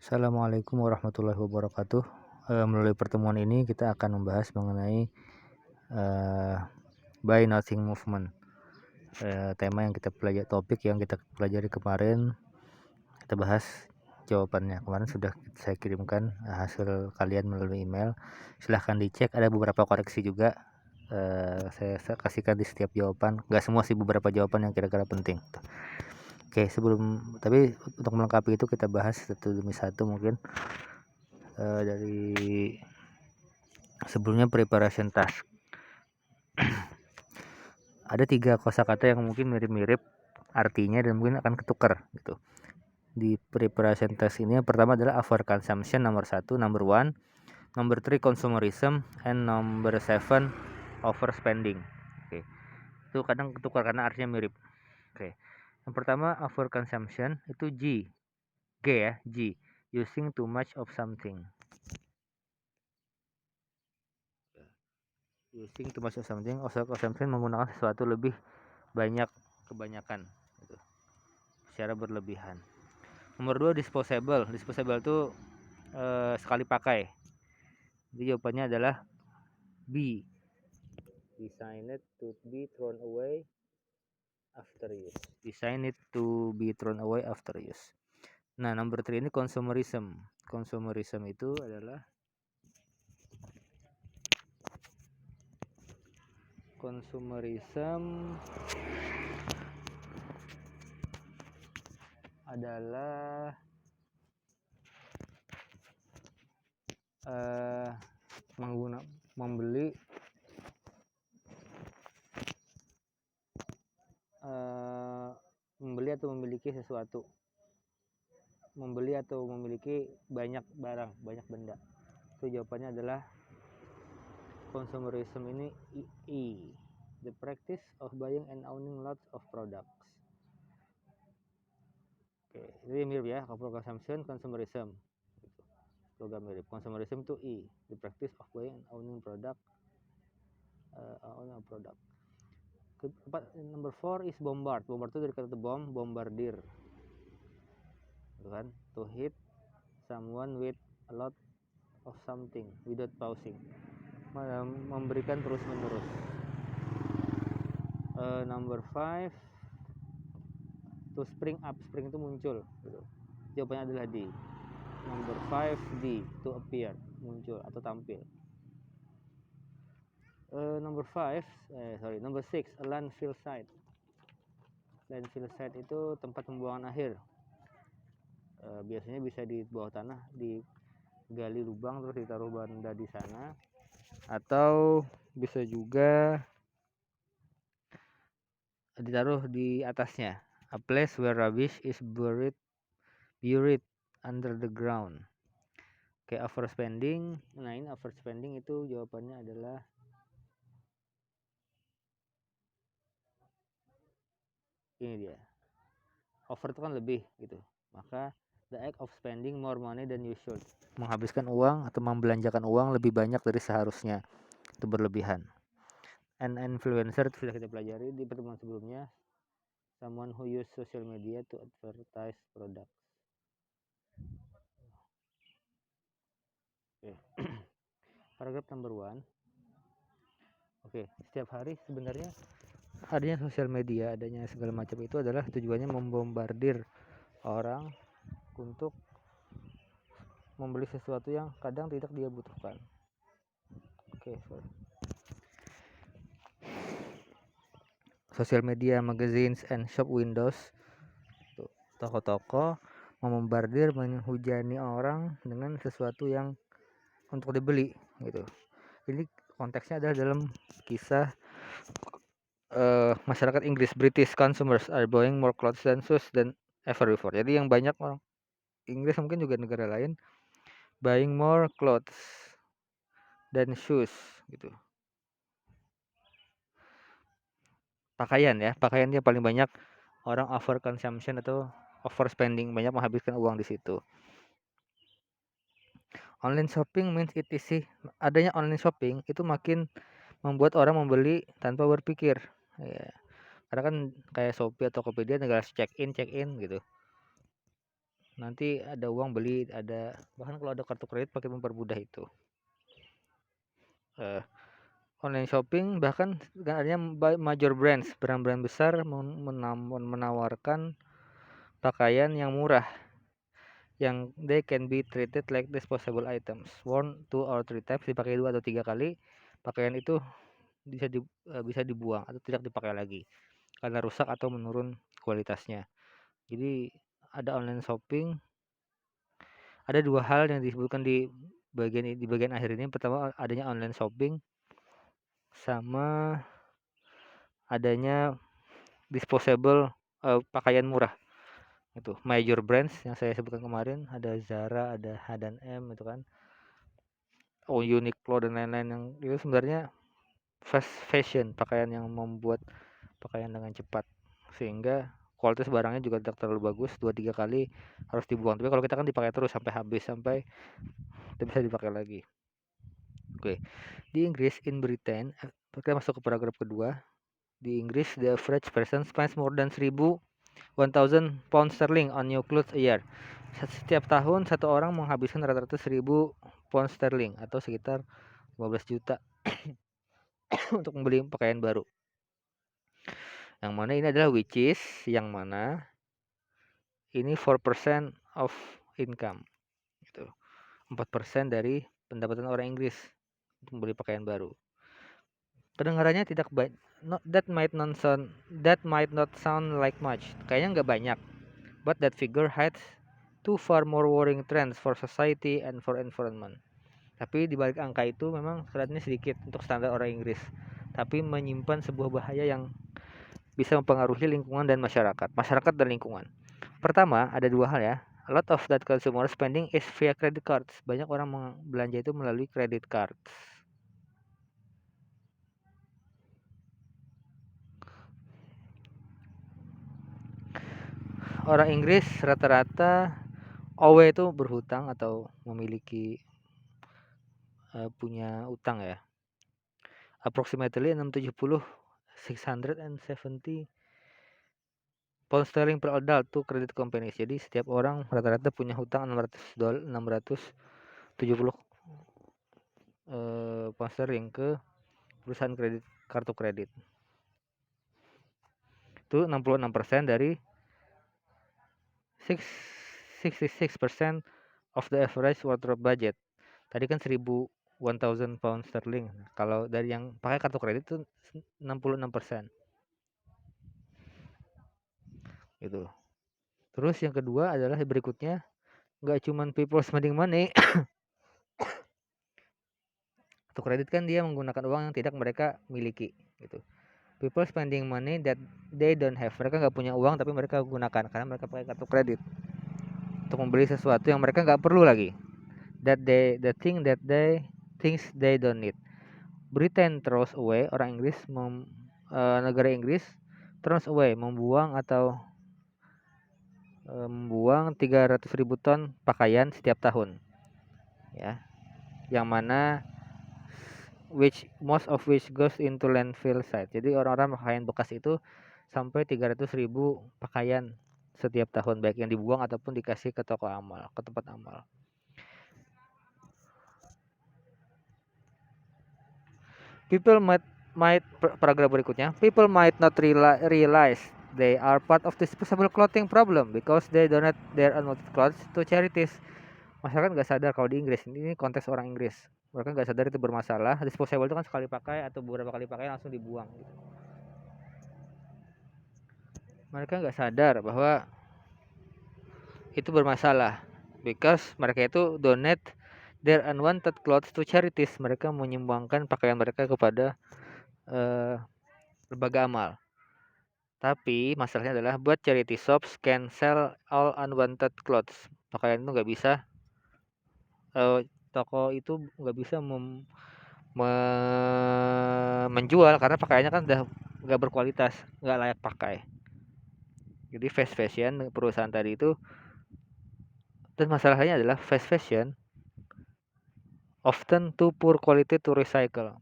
Assalamualaikum warahmatullahi wabarakatuh. Melalui pertemuan ini kita akan membahas mengenai buy nothing movement. Tema yang kita pelajari, topik yang kita pelajari kemarin, kita bahas jawabannya. Kemarin sudah saya kirimkan hasil kalian melalui email. Silahkan dicek, ada beberapa koreksi juga. Saya kasihkan di setiap jawaban. Nggak semua sih, beberapa jawaban yang kira-kira penting. Oke, tapi untuk melengkapi itu kita bahas satu demi satu mungkin. Dari sebelumnya preparation task. Ada 3 kosakata yang mungkin mirip-mirip artinya dan mungkin akan ketukar gitu. Di preparation task ini yang pertama adalah over consumption, nomor 1, number 1, number 3 consumerism, and number 7 overspending. Oke. Itu kadang ketukar karena artinya mirip. Oke. Yang pertama over consumption itu G ya, G. Using too much of something. Using too much of something, over consumption menggunakan sesuatu lebih banyak, kebanyakan gitu, secara berlebihan. Nomor 2 disposable. Disposable itu sekali pakai. Jadi jawabannya adalah B. Designed to be thrown away after use. Designed to be thrown away after use. Nah, nomor 3 ini consumerism. Consumerism itu adalah membeli atau memiliki sesuatu, membeli atau memiliki banyak barang, banyak benda. Itu jawabannya adalah consumerism ini E. The practice of buying and owning lots of products. Oke, ini mirip ya, consumption, consumerism. Program mirip. Consumerism itu E. The practice of buying and owning product. Number 4 is bombard. Bombard itu dari kata bomb, bombardir. Kan? To hit someone with a lot of something without pausing. Memberikan terus menerus. Number 5 to spring up. Spring itu muncul gitu. Jawabannya adalah D. Number 5 D. To appear, muncul atau tampil. Number 6, landfill site. Landfill site itu tempat pembuangan akhir. Biasanya bisa di bawah tanah, digali lubang terus ditaruh benda di sana, atau bisa juga ditaruh di atasnya. A place where rubbish is buried under the ground. Oke, overspending. Nah, ini overspending itu jawabannya adalah ini dia. Over itu kan lebih gitu. Maka the act of spending more money than you should. Menghabiskan uang atau membelanjakan uang lebih banyak dari seharusnya. Itu berlebihan. An influencer itu sudah kita pelajari di pertemuan sebelumnya. Someone who use social media to advertise products. Oke. Paragraf number 1. Oke, setiap hari sebenarnya adanya sosial media, adanya segala macam itu adalah tujuannya membombardir orang untuk membeli sesuatu yang kadang tidak dia butuhkan. Oke, Social media, magazines, and shop windows. Toko-toko membombardir, menghujani orang dengan sesuatu yang untuk dibeli gitu. Ini konteksnya adalah dalam kisah masyarakat Inggris. British consumers are buying more clothes than shoes than ever before. Jadi yang banyak orang Inggris, mungkin juga negara lain, buying more clothes than shoes gitu. Pakaian yang paling banyak orang over consumption atau overspending, banyak menghabiskan uang di situ. Online shopping means adanya online shopping itu makin membuat orang membeli tanpa berpikir ya. Karena kan kayak Shopee atau Tokopedia tinggal check in gitu. nanti ada uang beli, bahkan kalau ada kartu kredit pakai mempermudah itu. Online shopping bahkan adanya major brands, brand-brand besar menawarkan pakaian yang murah yang they can be treated like disposable items, worn 2 or 3 times, dipakai 2 atau 3 kali, pakaian itu bisa dibuang atau tidak dipakai lagi karena rusak atau menurun kualitasnya. Jadi ada online shopping, ada 2 hal yang disebutkan di bagian akhir ini. Pertama, adanya online shopping sama adanya disposable pakaian murah. Itu major brands yang saya sebutkan kemarin, ada Zara, ada H&M itu kan, Uniqlo dan lain-lain, yang itu sebenarnya fast fashion, pakaian yang membuat pakaian dengan cepat sehingga kualitas barangnya juga tidak terlalu bagus, 2-3 kali harus dibuang. Tapi kalau kita kan dipakai terus sampai habis, sampai tidak bisa dipakai lagi. Oke. Di Inggris, in Britain, kita masuk ke paragraf kedua. Di Inggris, the average person spends more than 1,000 pound sterling on new clothes a year. Setiap tahun satu orang menghabiskan rata-rata 1.000 pound sterling atau sekitar 15 juta untuk membeli pakaian baru. Yang mana ini adalah yang mana ini 4% of income. Gitu. 4% dari pendapatan orang Inggris untuk membeli pakaian baru. Kedengarannya tidak baik. That might not sound like much. Kayaknya nggak banyak. But that figure hides two far more worrying trends for society and for environment. Tapi di balik angka itu memang kelihatannya sedikit untuk standar orang Inggris, tapi menyimpan sebuah bahaya yang bisa mempengaruhi lingkungan dan masyarakat dan lingkungan. Pertama, ada 2 hal ya. A lot of that consumer spending is via credit cards. Banyak orang belanja itu melalui credit cards. Orang Inggris rata-rata always itu berhutang atau memiliki punya utang ya. Approximately 670 pound sterling per adult to credit companies. Jadi setiap orang rata-rata punya hutang 670 pound sterling ke perusahaan kartu kredit. Itu 66% dari 66% of the average wardrobe budget. Tadi kan 1,000 pound sterling. Kalau dari yang pakai kartu kredit itu 66%. Gitu. Terus yang kedua adalah berikutnya, nggak cuman people spending money. Kartu kredit kan dia menggunakan uang yang tidak mereka miliki gitu. People spending money that they don't have. Mereka nggak punya uang tapi mereka gunakan karena mereka pakai kartu kredit untuk membeli sesuatu yang mereka nggak perlu lagi. Things they don't need. Britain throws away, orang Inggris negara Inggris throws away, membuang 300.000 ton pakaian setiap tahun. Ya. Yang mana most of which goes into landfill site. Jadi orang-orang pakaian bekas itu sampai 300.000 pakaian setiap tahun, baik yang dibuang ataupun dikasih ke toko amal, ke tempat amal. Paragraf berikutnya, people might not realize they are part of this disposable clothing problem because they donate their unwanted clothes to charities. Masyarakat nggak sadar kalau di Inggris, ini konteks orang Inggris, mereka nggak sadar itu bermasalah. Disposable itu kan sekali pakai atau beberapa kali pakai langsung dibuang gitu. Mereka nggak sadar bahwa itu bermasalah because mereka itu donate their unwanted clothes to charities. Mereka menyumbangkan pakaian mereka kepada lembaga amal. Tapi masalahnya adalah buat charity shops can sell all unwanted clothes. Pakaian itu nggak bisa, toko itu nggak bisa menjual karena pakaiannya kan udah nggak berkualitas, nggak layak pakai. Jadi fast fashion perusahaan tadi itu, dan masalahnya adalah fast fashion often too poor quality to recycle.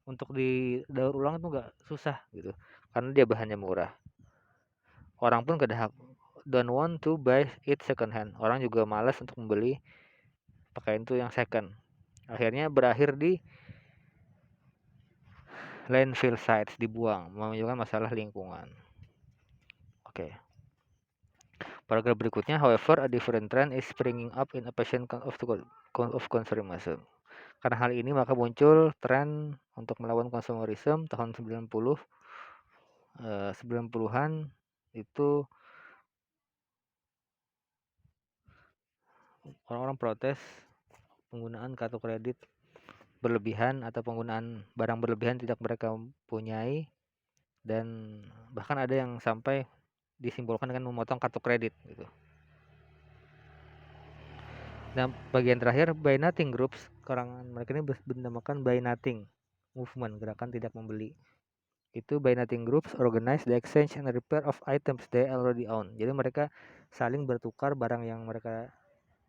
Untuk didaur ulang itu nggak susah gitu, karena dia bahannya murah. Orang pun don't want to buy it second hand. Orang juga malas untuk membeli pakaian itu yang second. Akhirnya berakhir di landfill sites, dibuang, menunjukkan masalah lingkungan. Oke. Paragraf berikutnya, however, a different trend is springing up in a passion of consumerism. Karena hal ini maka muncul tren untuk melawan konsumerisme tahun 90-an itu orang-orang protes penggunaan kartu kredit berlebihan atau penggunaan barang berlebihan tidak mereka punyai, dan bahkan ada yang sampai disimbolkan dengan memotong kartu kredit gitu. Nah, bagian terakhir, Buy Nothing Groups, karangan mereka ini bernamakan Buy Nothing Movement, gerakan tidak membeli. Itu Buy Nothing Groups organize the exchange and repair of items they already own. Jadi mereka saling bertukar barang yang mereka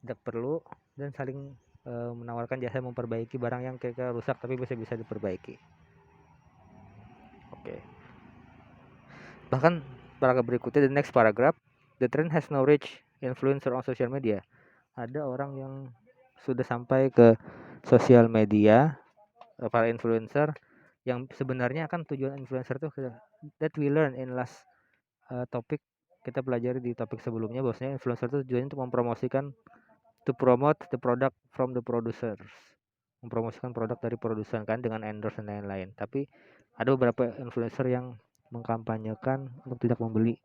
tidak perlu dan saling menawarkan jasa memperbaiki barang yang kira-kira rusak tapi bisa diperbaiki. Oke. Bahkan paragraf berikutnya, the next paragraph, the trend has now reached influencer on social media. Ada orang yang sudah sampai ke sosial media, para influencer, yang sebenarnya kan tujuan influencer itu that we learn in last topik, kita pelajari di topik sebelumnya bahwasanya influencer itu tujuannya untuk mempromosikan, to promote the product from the producers, mempromosikan produk dari produsen kan dengan endorse dan lain-lain. Tapi ada beberapa influencer yang mengkampanyekan untuk tidak membeli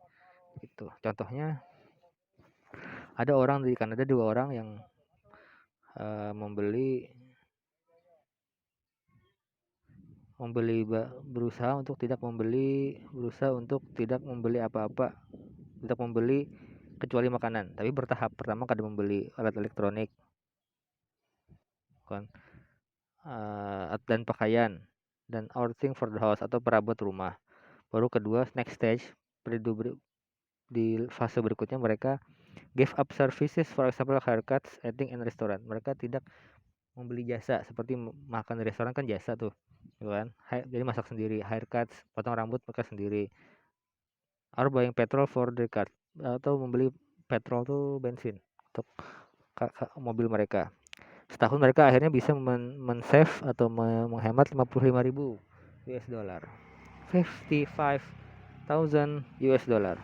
gitu. Contohnya ada orang di Kanada, 2 orang yang berusaha untuk tidak membeli apa-apa, tidak membeli kecuali makanan, tapi bertahap. Pertama kada membeli alat elektronik kan, dan pakaian dan everything for the house atau perabot rumah. Baru kedua, next stage, di fase berikutnya mereka give up services, for example haircuts, eating in restaurant. Mereka tidak membeli jasa seperti makan di restoran kan jasa tuh, gitu kan. Jadi masak sendiri, haircuts, potong rambut mereka sendiri. Or buying petrol for their car, atau membeli petrol tuh bensin untuk mobil mereka. Setahun mereka akhirnya bisa men-save atau menghemat 55.000 US dollar. 55,000 US dollar.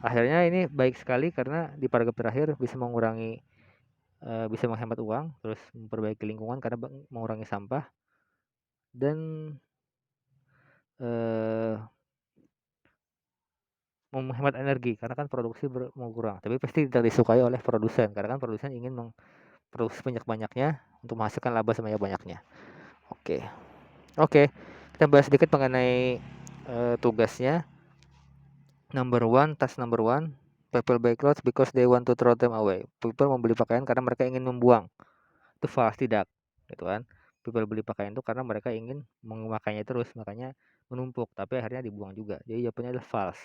Akhirnya ini baik sekali karena di paragraf terakhir bisa bisa menghemat uang, terus memperbaiki lingkungan karena mengurangi sampah, dan menghemat energi karena kan produksi berkurang. Tapi pasti tidak disukai oleh produsen karena kan produsen ingin memproduksi banyak-banyaknya untuk menghasilkan laba sebanyak-banyaknya. Oke, kita bahas sedikit mengenai tugasnya. Task number one, people buy clothes because they want to throw them away. People membeli pakaian karena mereka ingin membuang. Itu false, tidak, gitu kan. People beli pakaian itu karena mereka ingin memakainya terus, makanya menumpuk, tapi akhirnya dibuang juga. Jadi jawabannya adalah false.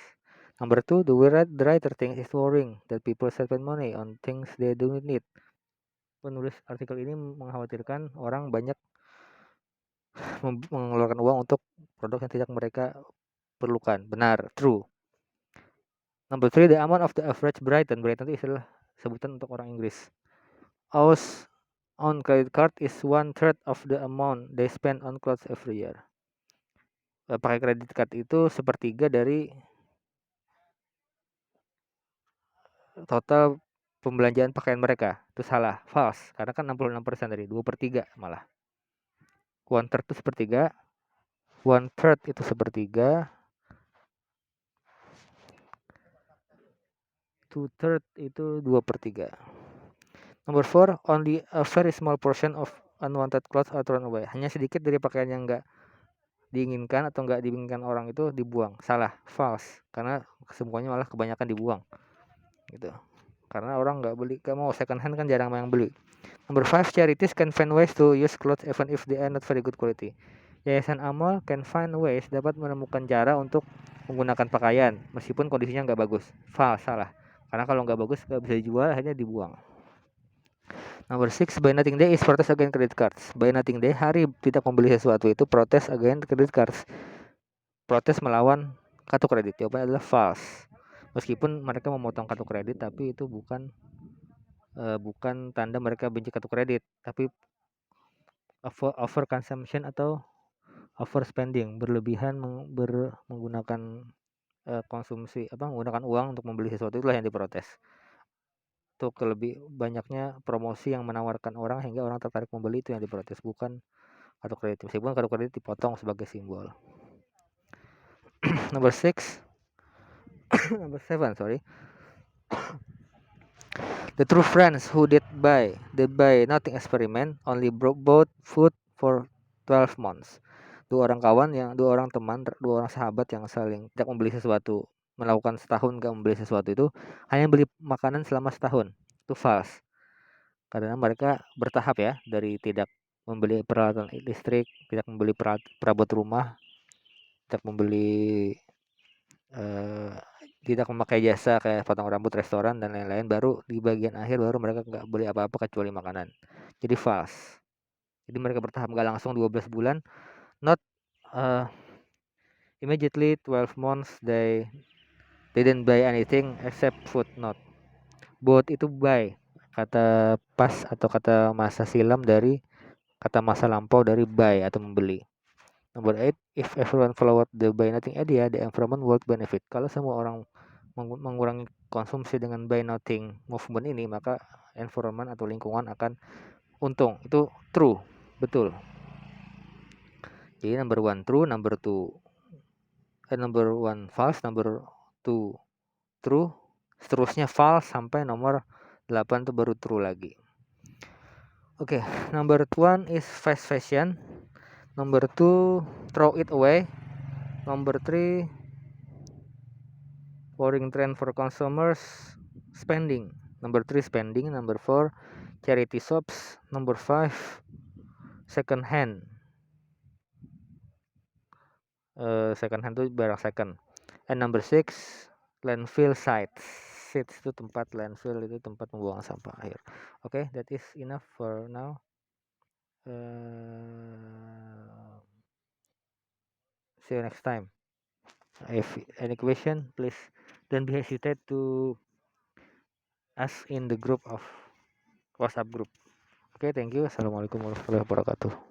Number two, the writer thinks it's worrying that people spend money on things they don't need. Penulis artikel ini mengkhawatirkan orang banyak mengeluarkan uang untuk produk yang tidak mereka perlukan. Benar, true. Number 3, the amount of the average Brighton itu istilah sebutan untuk orang Inggris. Ours on credit card is 1/3 of the amount they spend on clothes every year. Pakai kredit card itu 1/3 dari total pembelanjaan pakaian mereka. Itu salah, false. Karena kan 66% dari 2/3 malah. 1/3 itu 1/3, 1/3 itu 1/3, 2/3 itu 2/3. Number 4, only a very small portion of unwanted clothes are thrown away. Hanya sedikit dari pakaian yang enggak diinginkan atau enggak diinginkan orang itu dibuang. Salah, false. Karena semuanya malah kebanyakan dibuang. Gitu. Karena orang enggak beli, enggak mau second hand kan jarang yang beli. Number 5, charities can find ways to use clothes even if they are not very good quality. Yayasan amal can find ways, dapat menemukan cara untuk menggunakan pakaian meskipun kondisinya enggak bagus. False, salah. Karena kalau enggak bagus enggak bisa dijual, akhirnya dibuang. Number 6, Buy Nothing Day is protest against credit cards. Buy Nothing Day, hari tidak membeli sesuatu, itu protes against credit cards. Protes melawan kartu kredit. Jawabannya adalah false. Meskipun mereka memotong kartu kredit, tapi itu bukan tanda mereka benci kartu kredit, tapi over consumption atau overspending, berlebihan menggunakan konsumsi menggunakan uang untuk membeli sesuatu, itulah yang diprotes. Untuk lebih banyaknya promosi yang menawarkan orang hingga orang tertarik membeli, itu yang diprotes, bukan kartu kredit. Meskipun kartu kredit dipotong sebagai simbol. Number 6 number 7, sorry. The true friends who did buy nothing experiment only bought food for 12 months. Dua orang teman, dua orang sahabat yang saling tidak membeli sesuatu, melakukan setahun gak membeli sesuatu, itu hanya beli makanan selama setahun. Itu false. Karena mereka bertahap ya, dari tidak membeli peralatan listrik, tidak membeli perabot rumah, tidak membeli tidak memakai jasa kayak potong rambut, restoran dan lain-lain, baru di bagian akhir baru mereka nggak beli apa-apa kecuali makanan. Jadi false. Jadi mereka bertahap, nggak langsung 12 bulan, not immediately 12 months they didn't buy anything except food. Not bought itu buy, kata pas atau kata masa silam dari kata masa lampau dari buy atau membeli. Number 8, if everyone followed the buy nothing idea, the environment would benefit. Kalau semua orang mengurangi konsumsi dengan buy nothing movement ini, maka environment atau lingkungan akan untung. Itu true, betul. Jadi number 1 true, number 1 false, number 2 true, seterusnya false sampai nomor 8 itu baru true lagi. Oke, number 1 is fast fashion, number 2 throw it away, number 3 boring trend for consumers spending, number 3 spending, number 4 charity shops, number 5 second hand. Second hand itu barang second. And number 6 landfill sites. Sites itu tempat, landfill itu tempat pembuangan sampah akhir. Okay, that is enough for now. See you next time. If any question, please don't be hesitate to ask in the group of WhatsApp group. Okay, thank you. Assalamualaikum warahmatullahi wabarakatuh.